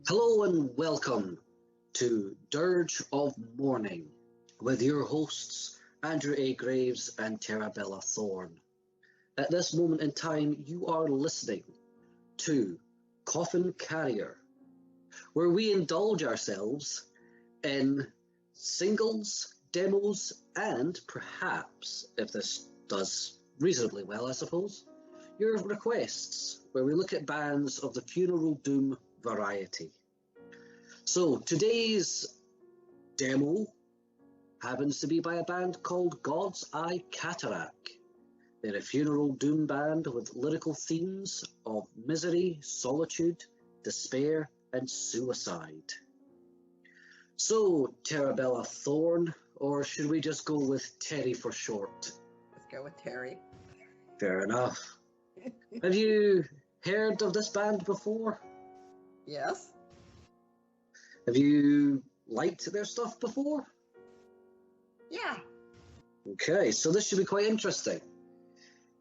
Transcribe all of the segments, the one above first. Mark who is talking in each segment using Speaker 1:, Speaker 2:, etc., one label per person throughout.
Speaker 1: Hello and welcome to Dirge of Mourning with your hosts Andrew A. Graves and Terabella Thorne. At this moment in time, you are listening to Coffin Carrier, where we indulge ourselves in singles, demos, and perhaps, if this does reasonably well, I suppose, your requests, where we look at bands of the funeral doom variety. So today's demo happens to be by a band called Gods Eye Cataract. They're a funeral doom band with lyrical themes of misery, solitude, despair, and suicide. So, Terabella Thorne, or should we just go with Terry for short?
Speaker 2: Let's go with Terry.
Speaker 1: Fair enough. Have you heard of this band before?
Speaker 2: Yes.
Speaker 1: Have you liked their stuff before?
Speaker 2: Yeah.
Speaker 1: Okay, so this should be quite interesting.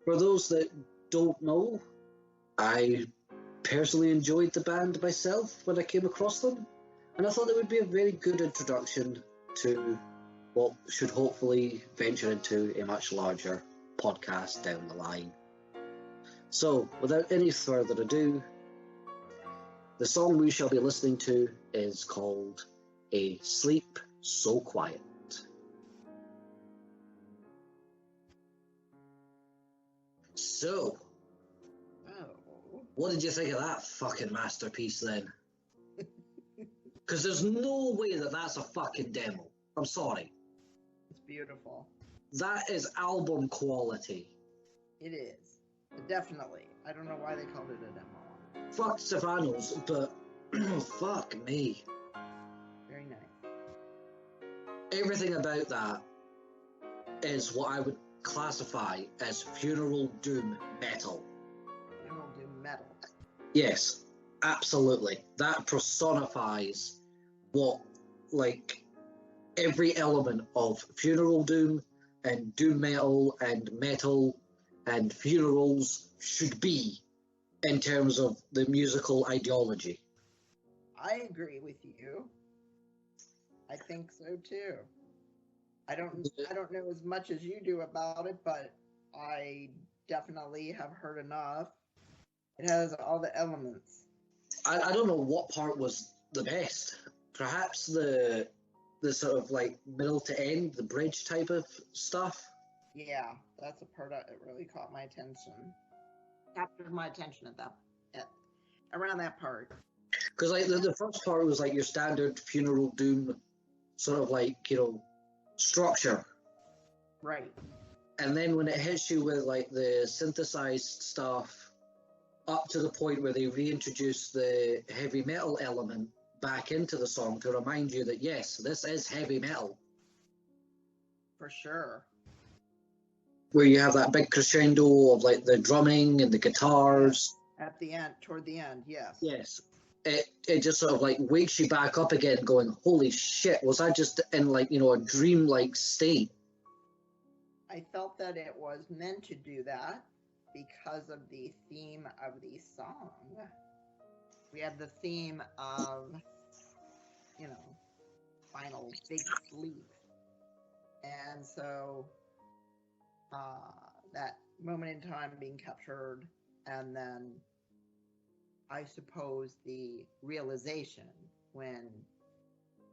Speaker 1: For those that don't know, I personally enjoyed the band myself when I came across them, and I thought it would be a very good introduction to what should hopefully venture into a much larger podcast down the line. So, without any further ado, the song we shall be listening to is called A Sleep So Quiet. So, what did you think of that fucking masterpiece then? Because there's no way that that's a fucking demo. I'm sorry.
Speaker 2: It's beautiful.
Speaker 1: That is album quality.
Speaker 2: It is. Definitely. I don't know why they called it a demo.
Speaker 1: Fuck Stefanos, but fuck me.
Speaker 2: Very nice.
Speaker 1: Everything about that is what I would classify as funeral doom metal.
Speaker 2: Funeral doom metal.
Speaker 1: Yes, absolutely. That personifies what, like, every element of funeral doom and doom metal and funerals should be in terms of the musical ideology.
Speaker 2: I agree with you. I think so too. I don't know as much as you do about it, but I definitely have heard enough. It has all the elements.
Speaker 1: I don't know what part was the best. Perhaps the sort of like middle to end, the bridge type of stuff.
Speaker 2: Yeah, that's a part that really caught my attention. Captured my attention at around that part.
Speaker 1: Because like the first part was like your standard funeral doom sort of like, structure.
Speaker 2: Right.
Speaker 1: And then when it hits you with like the synthesized stuff up to the point where they reintroduce the heavy metal element back into the song to remind you that yes, this is heavy metal.
Speaker 2: For sure.
Speaker 1: Where you have that big crescendo of like the drumming and the guitars.
Speaker 2: At the end, toward the end, yes.
Speaker 1: Yes. It just sort of like wakes you back up again going, holy shit, was I just in like, a dreamlike state?
Speaker 2: I felt that it was meant to do that because of the theme of the song. We have the theme of, final big sleep. And so that moment in time being captured, and then I suppose the realization when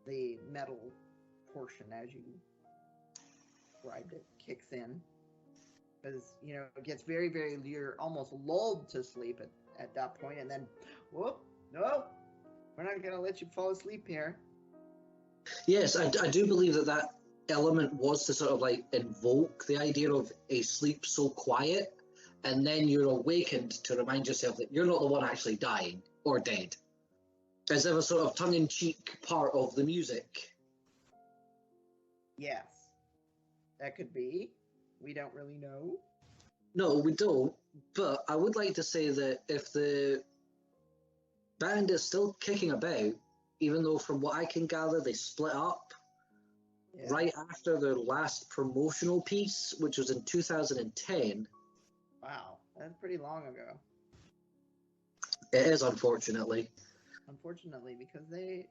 Speaker 2: the metal portion, as you described it, kicks in. Because, it gets very, very, you're almost lulled to sleep at that point, and then, whoop, no, we're not going to let you fall asleep here.
Speaker 1: Yes, I do believe that element was to sort of like invoke the idea of a sleep so quiet, and then you're awakened to remind yourself that you're not the one actually dying or dead. As if a sort of tongue-in-cheek part of the music.
Speaker 2: Yes, that could be. We don't really know.
Speaker 1: No, we don't. But I would like to say that if the band is still kicking about, even though from what I can gather they split up right after their last promotional piece, which was in 2010.
Speaker 2: Wow, that's pretty long ago.
Speaker 1: It is, unfortunately.
Speaker 2: unfortunately, because they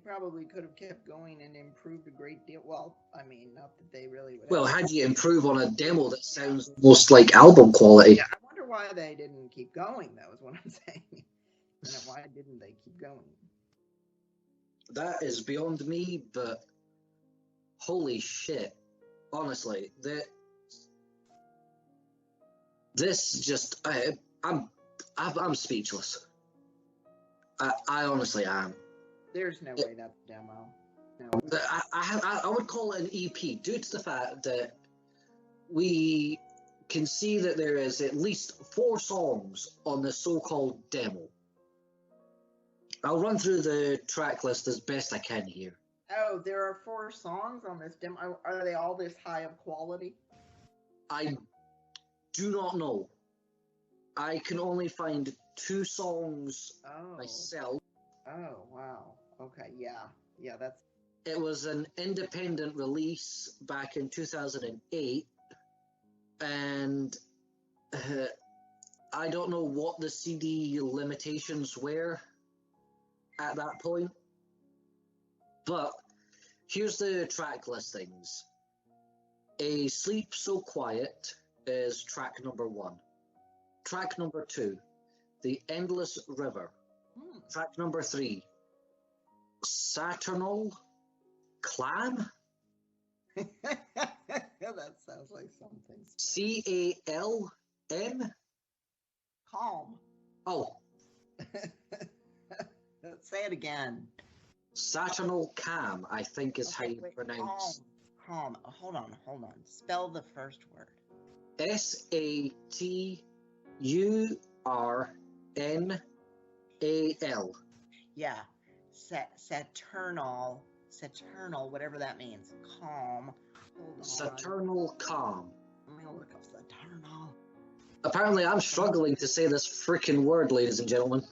Speaker 2: probably could have kept going and improved a great deal. Well, I mean, not that they really would.
Speaker 1: Well, how do you improve on a demo that sounds almost like album quality?
Speaker 2: Yeah, I wonder why they didn't keep going, though, is what I'm saying. Why didn't they keep going?
Speaker 1: That is beyond me, but holy shit. Honestly, this just, I'm speechless. I honestly am.
Speaker 2: There's no way that's a demo. No.
Speaker 1: I would call it an EP due to the fact that we can see that there is at least 4 songs on the so-called demo. I'll run through the track list as best I can here.
Speaker 2: Oh, there are 4 songs on this demo. Are they all this high of quality?
Speaker 1: I do not know. I can only find 2 songs myself.
Speaker 2: Oh, wow. Okay, yeah, that's...
Speaker 1: It was an independent release back in 2008, and I don't know what the CD limitations were at that point, but here's the track listings. A Sleep So Quiet is track number 1. Track number 2, The Endless River. Track number 3, Saturnal Clam?
Speaker 2: That sounds like something.
Speaker 1: C-A-L-M?
Speaker 2: Calm.
Speaker 1: Oh.
Speaker 2: Say it again.
Speaker 1: Saturnal Cam, I think is how you pronounce.
Speaker 2: Calm. Hold on. Spell the first word.
Speaker 1: S-A-T-U-R-N-A-L.
Speaker 2: Yeah. Saturnal, whatever that means. Calm. Hold on.
Speaker 1: Saturnal Calm.
Speaker 2: Let me look up Saturnal.
Speaker 1: Apparently I'm struggling to say this freaking word, ladies and gentlemen.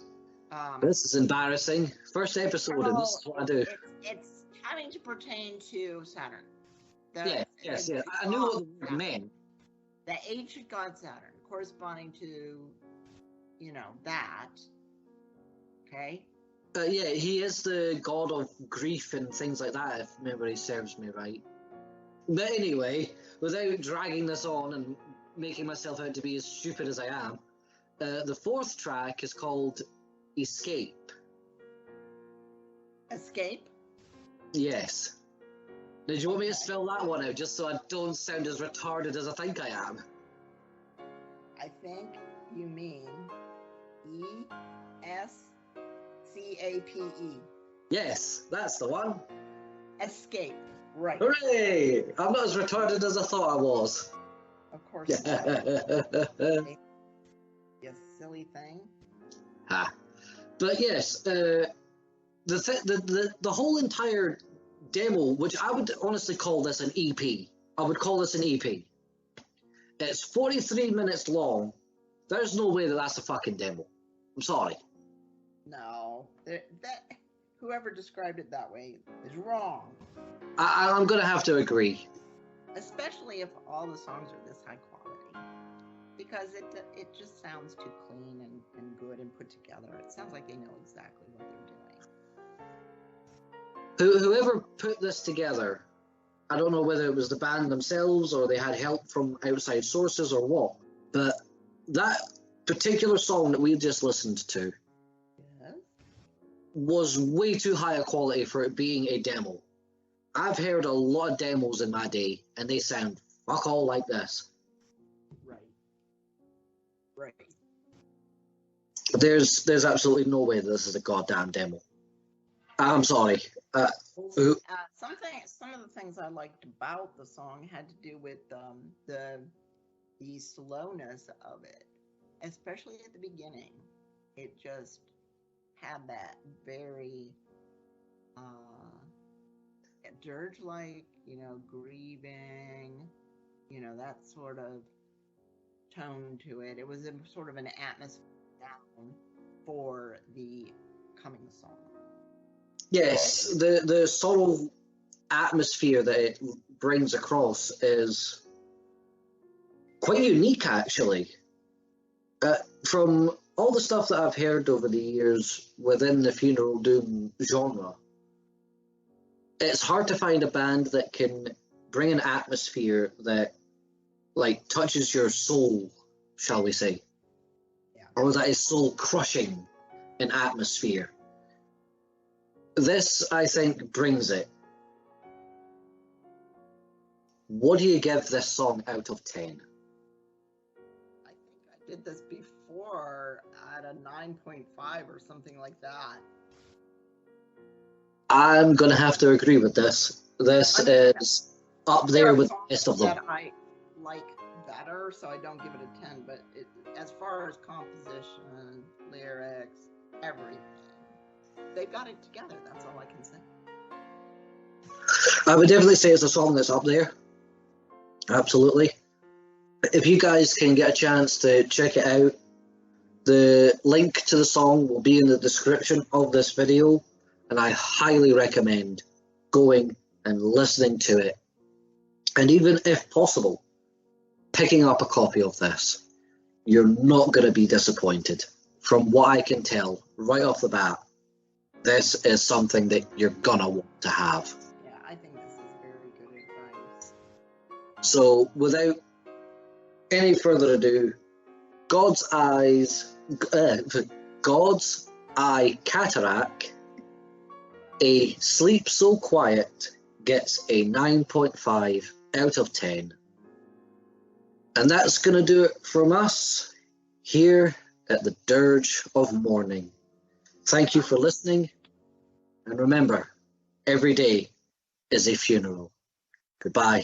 Speaker 1: This is embarrassing. First episode, and this is what I do.
Speaker 2: It's having to pertain to Saturn.
Speaker 1: Yes. I knew what the word meant.
Speaker 2: The ancient god Saturn, corresponding to, that. Okay?
Speaker 1: He is the god of grief and things like that, if memory serves me right. But anyway, without dragging this on and making myself out to be as stupid as I am, the 4th track is called Escape.
Speaker 2: Escape?
Speaker 1: Yes. Did you want me to spell that one out just so I don't sound as retarded as I think I am?
Speaker 2: I think you mean E-S-C-A-P-E.
Speaker 1: Yes, that's the one.
Speaker 2: Escape. Right.
Speaker 1: Hooray! I'm not as retarded as I thought I was.
Speaker 2: Of course. You silly thing.
Speaker 1: But yes, the whole entire demo, which I would honestly call this an EP. I would call this an EP. It's 43 minutes long. There's no way that that's a fucking demo. I'm sorry.
Speaker 2: No, that whoever described it that way is wrong.
Speaker 1: I'm gonna have to agree.
Speaker 2: Especially if all the songs are this high quality, because it just sounds too clean and good and put together. It sounds like they know exactly what they're doing.
Speaker 1: Whoever put this together, I don't know whether it was the band themselves or they had help from outside sources or what, but that particular song that we just listened to was way too high a quality for it being a demo. I've heard a lot of demos in my day, and they sound fuck all like this.
Speaker 2: Right.
Speaker 1: There's absolutely no way this is a goddamn demo. I'm sorry.
Speaker 2: Some of the things I liked about the song had to do with the slowness of it, especially at the beginning. It just had that very dirge-like, grieving, that sort of tone to it. It was sort of an atmosphere down for the coming song.
Speaker 1: Yes, the subtle atmosphere that it brings across is quite unique, actually. From all the stuff that I've heard over the years within the funeral doom genre, it's hard to find a band that can bring an atmosphere that like touches your soul, shall we say, or that is soul crushing in atmosphere. This, I think, brings it. What do you give this song out of 10?
Speaker 2: I think I did this before at a 9.5 or something like that.
Speaker 1: I'm going to have to agree with this. This is up there with the rest of them.
Speaker 2: That I like better, so I don't give it a 10, but as far as composition, lyrics, everything, they've got it together. That's all I can say.
Speaker 1: I would definitely say it's a song that's up there. Absolutely. If you guys can get a chance to check it out, the link to the song will be in the description of this video, and I highly recommend going and listening to it. And even if possible, picking up a copy of this. You're not going to be disappointed. From what I can tell, right off the bat, this is something that you're going to want to have.
Speaker 2: Yeah, I think this is very good advice.
Speaker 1: So, without any further ado, God's Eye Cataract, A Sleep So Quiet, gets a 9.5 out of 10. And that's going to do it from us here at the Dirge of Mourning. Thank you for listening. And remember, every day is a funeral. Goodbye.